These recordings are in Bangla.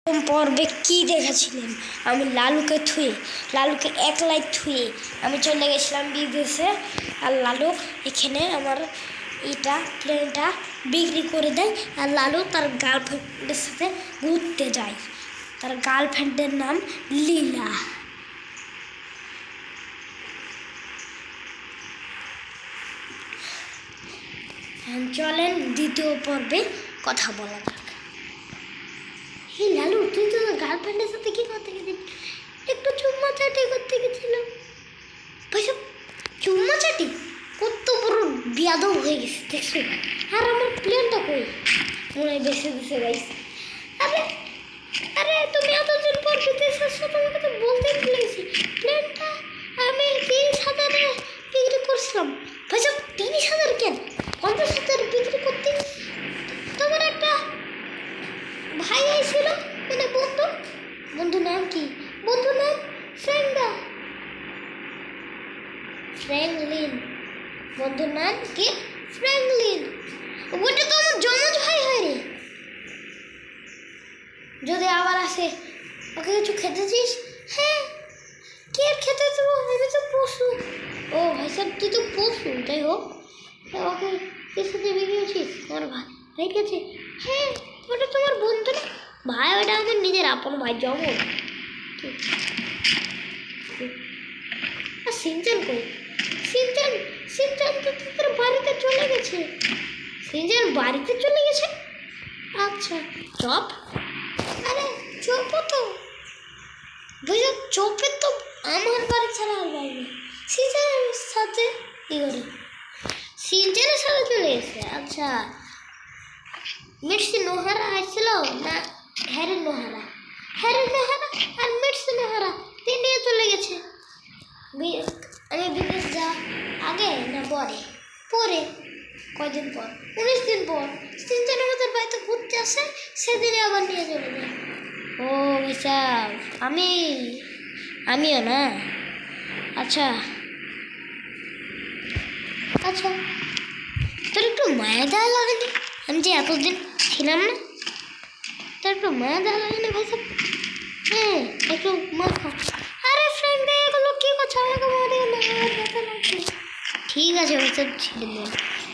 পর্বে কি দেখেছিলেন? আমি লালুকে একলাই থুয়ে আমি চলে গেছিলাম বিদেশে। আর লালু এখানে আমার প্লেনটা বিক্রি করে দেয়। আর লালু তার গার্লফ্রেন্ডের সাথে ঘুরতে যায়। তার গার্লফ্রেন্ডের নাম লীলা। চলেন দ্বিতীয় পর্বে কথা বলা যাক। হে লালু, তুই তো গার্লফ্রেন্ডের সাথে কি করতে গেছিস? একটু চুম্মা চাটি করতে গেছিলাম। ভাইসব চুম্মা চাটি কত বড় বিয়াদব হয়ে গেছে দেখছো? আর আমার প্লেনটা কই? মনে হয় বেশি গাইছে। আরে আরে তুমি এতদিন পর বিদেশ আসছো, তোমাকে তো বলতে ভুলে গেছি। প্লেনটা আমি 30,000-এ বিক্রি করছিলাম। ভাইসব 30,000 কেন? 50,000 বিক্রি করতে তোমার একটা ভাই আইছিল, মানে বন্ধু নাম কি? বন্ধু নাম ফ্র্যাঙ্কলিন। বন্ধুর নাম কি? ফ্র্যাঙ্কলিন। ওটা তো আমার জমজ ভাই হয় রে। যদি আবার আসে, ওকে কিছু খেতে দিস? হ্যাঁ, কি আর খেতে দেবো? আমি তো পশু। ও ভাই সাহেব, তুই তো পশু। যাই হোক, ওকে কিছুতে বিক্রিয়েছিস আমার ভাই গেছে? হ্যাঁ, ওটা তোমার বন্ধু না ভাই, ওটা আমাদের নিজের আপন ভাই, জমজ। আর সিনচান কই? সিনচান তো তোদের বাড়িতে চলে গেছে। সিনচান বাড়িতে চলে গেছে? আচ্ছা, চপ? আরে চপও তো বুঝো, চপে তো আমার বাড়ি ছাড়া আর বাড়ি নেই। সিনচানের সাথে কি করে? সিনচানের সাথে চলে গেছে। আচ্ছা, মির্সি নোহারা আসছিল না? হ্যারের নোহারা আর মির্সি নোহারা তিনিও চলে গেছে। আমি বিদেশ যা আগে না পরে? কয়দিন পর? 19 দিন পর। 3 জন আমাদের বাড়িতে ঘুরতে আসে, সেদিনে আবার নিয়ে চলে যায়। ও হিসাব আমিও না। আচ্ছা, তোর একটু মায়া দেওয়া লাগেনি? আমি যে এতদিন ছিলাম না, তোর একটু মায়া দেওয়া লাগেনি ভাই সাহেব? হ্যাঁ, একটু মাথা। আরে ফ্রেন্ড, এগুলো কি করছো? আমাকে মারে না, ব্যথা লাগছে। ঠিক আছে ভাই সাহেব, ছেড়ে দিন।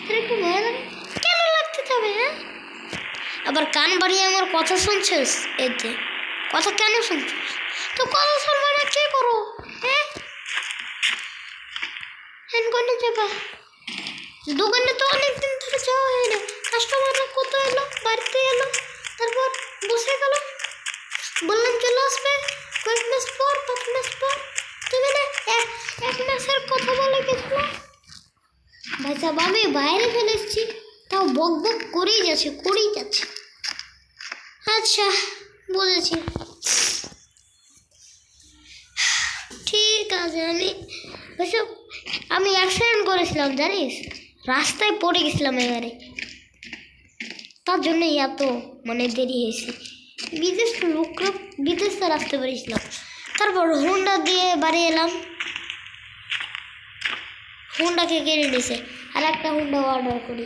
তোর একটু মায়া লাগে? কেন লাগতে যাবে? হ্যাঁ, আবার কান বাড়িয়ে আমার কথা শুনছিস? এতে কথা কেন শুনছিস? তো কথা শুনবো না কে করো? হ্যাঁ, কোনে যাবা? দোকানে তো অনেকদিন ধরে যাওয়া হয় না। কাস্টমাররা কত এলো, বাড়িতে এলো, তারপর বসে গেল। বললাম চলে আসবে 5 মাস পর। তুমি না 1 মাসের কথা বলে গেছিল। ভাই সাহেব, আমি বাইরে চলে এসেছি, তাও বক করেই যাচ্ছে। আচ্ছা, বুঝেছি। ঠিক আছে। আমি অ্যাক্সিডেন্ট করেছিলাম জানিস, রাস্তায় পড়ে গেছিলাম এবারে, তার জন্য এত দেরি হয়েছে। বিদেশ তো আসতে পেরেছিলাম। তারপর হুন্ডা দিয়ে বাড়ি এলাম, হুন্ডাকে কেড়ে নিয়েছে। আর একটা হুন্ডা অর্ডার করি।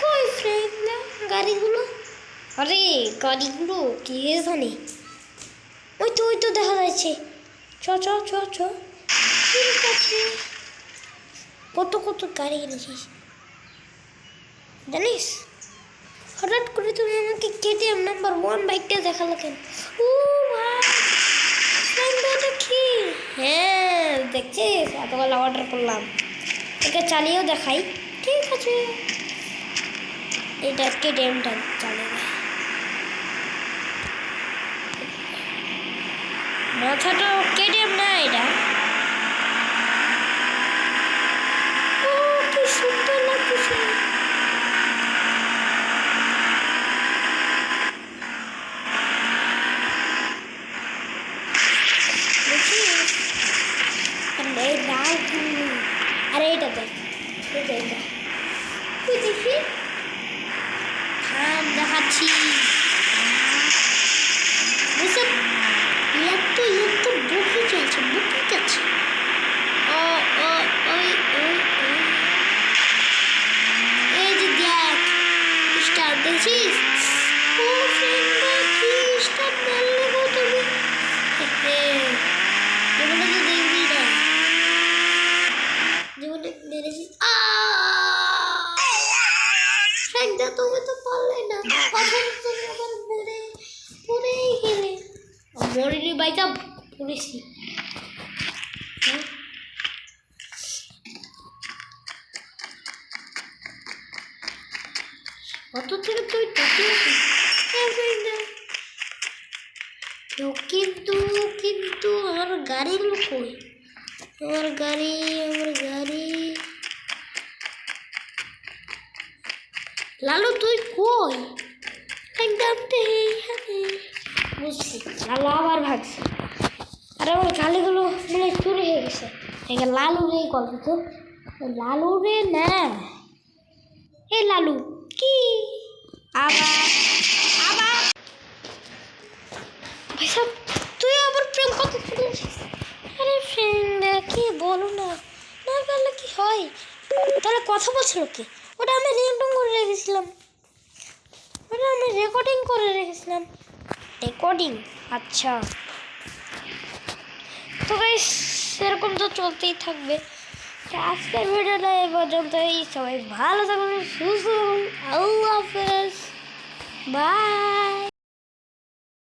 কই ফ্রেন্ড না গাড়িগুলো? আরে গাড়িগুলো কি জানি, ওই তো দেখা যাচ্ছে। চ ঠিক আছে। কত গাড়ি এনেছিস জানিস? হঠাৎ করে তুমি আমাকে KTM নাম্বার 1 বাইকটা দেখালো কেন? ও ভাই, কি? হ্যাঁ, দেখছিস, এতবেলা অর্ডার করলাম, একে চালিয়েও দেখাই। ঠিক আছে, এটা KTMটা চালিয়ে মাথাটা KTM না, এটা কি সুন্দর লাগতেছে। আরে এটা দেখ, তুই দেখি দেখাচ্ছি। বুকি যাচ্ছে। মেরেছি। ফ্রেন্ডটা তুমি তো পারলে না, তুমি আবার পড়েই গেলে। মরিনি বাইটা পড়েছি। অত থেকে তুই কিন্তু কিন্তু আমার গাড়িগুলো কই? আমার গাড়ি লালু তুই কই? একদম বুঝছি, লালু আবার ভাগছে। আর আমার গাড়িগুলো মানে চুরি হয়ে গেছে। লালু রে গল্প তো, লালু রে না, এই লালু কি আবার আবার ভাইসব তুই আবার প্রেম করতে চলেছিস? আরে ফ্রেন্ড কি বলো না, না বললে কি হয়? তাহলে কথা বলছিল কি? ওটা আমি রেকর্ডিং করে রেখেছিলাম। রেকর্ডিং, আচ্ছা। তো গাইস সেরকম তো চলতেই থাকবে। আজকের ভিডিওটা এই পর্যন্তই। সবাই ভালো থাকুন, সুস্থ থাকুন। আল্লাহ হাফেজ, বাই।